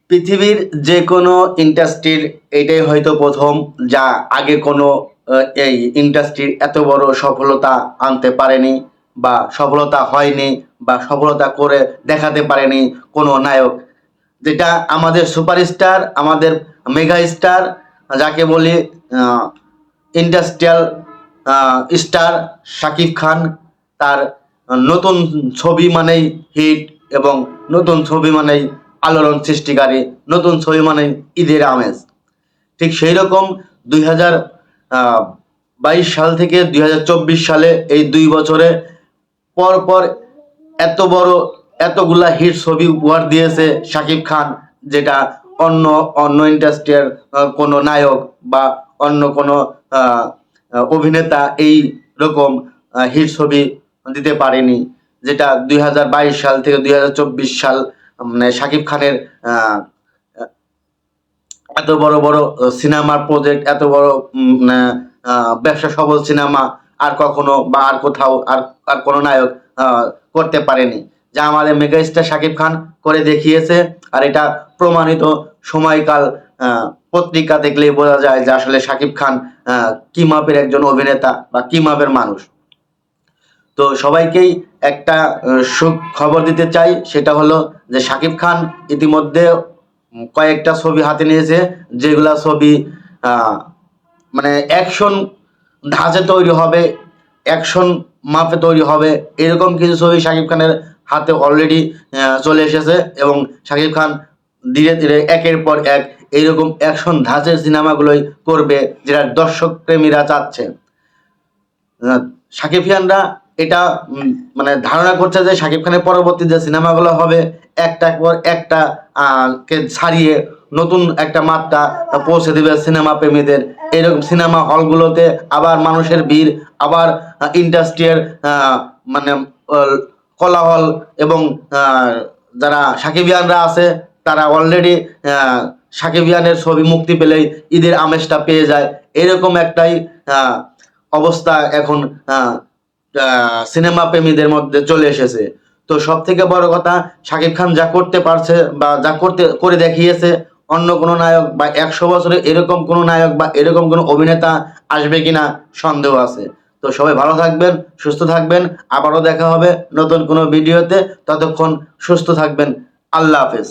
পৃথিবীর যে কোনো ইন্ডাস্ট্রির এটাই হয়তো প্রথম, যা আগে কোনো এই ইন্ডাস্ট্রির এত বড় সফলতা আনতে পারেনি বা সফলতা হয়নি বা সফলতা করে দেখাতে পারেনি কোনো নায়ক। যেটা আমাদের সুপারস্টার, আমাদের মেগা স্টার, যাকে বলি ইন্ডাস্ট্রিয়াল স্টার শাকিব খান। তার নতুন ছবি মানেই হিট, এবং নতুন ছবি মানেই আলোড়ন সৃষ্টিকারী, নতুন ছবি মানেই ঈদের আমেজ। ঠিক সেই রকম 2022 সাল থেকে 2024 সালে এই 2 বছরে পর পর এত বড় এতগুলা হিট ছবি উপহার দিয়েছে শাকিব খান, যেটা অন্য অন্য ইন্ডাস্ট্রিয়ার কোনো নায়ক বা অন্য কোনো অভিনেতা এই রকম হিট ছবি দিতে পারেনি। যেটা 2022 সাল থেকে 2024 সাল, মানে শাকিব খানের এত বড় বড় সিনেমার প্রজেক্ট, এত বড় ব্যবসা সফল সিনেমা আর কখনো বা আর কোথাও আর কোনো নায়ক করতে পারেনি, যা আমাদের মেগাস্টার শাকিব খান করে দেখিয়েছে। আর এটা প্রমাণিত, সময়কাল পত্রিকা দেখলেই বোঝা যায় যে আসলে শাকিব খান কি মাপের একজন অভিনেতা বা কি মাপের মানুষ। তো সবাইকেই একটা খবর দিতে চাই, সেটা হলো যে শাকিব খান ইতিমধ্যে কয়েকটা ছবি হাতে নিয়েছে, যেগুলা ছবি মানে অ্যাকশন ধাঁচে তৈরি হবে, অ্যাকশন মাপে তৈরি হবে, এরকম কিছু ছবি শাকিব খানের হাতে অলরেডি চলে এসেছে। এবং শাকিব খান ধীরে ধীরে একের পর এক এইরকম অ্যাকশন ধাঁচের সিনেমাগুলোই করবে, যেটা দর্শক প্রেমীরা চাচ্ছে। শাকিবিয়ানরা এটা মানে ধারণা করছে যে শাকিব খানের পরবর্তী যে সিনেমাগুলো হবে একটার পর একটা কে ছাড়িয়ে নতুন একটা মাত্রা পৌঁছে দেবে সিনেমা প্রেমীদের। এরকম সিনেমা হলগুলোতে আবার মানুষের ভিড়, আবার ইন্ডাস্ট্রিয়াল মানে কোলাহল, এবং যারা শাকিবিয়ানরা আছে তারা অলরেডি শাকিবিয়ানের ছবি মুক্তি পেলেই ঈদের আমেজটা পেয়ে যায়। এরকম একটাই অবস্থা এখন সিনেমা প্রেমীদের মধ্যে চলে এসেছে। তো সব থেকে বড় কথা, শাকিব খান যা করতে পারছে বা যা করে দেখিয়েছে, অন্য কোনো নায়ক বা 100 বছরে এরকম কোনো নায়ক বা এরকম কোনো অভিনেতা আসবে কিনা সন্দেহ আছে। তো সবাই ভালো থাকবেন, সুস্থ থাকবেন, আবারও দেখা হবে নতুন কোনো ভিডিওতে। ততক্ষণ সুস্থ থাকবেন। আল্লাহ হাফেজ।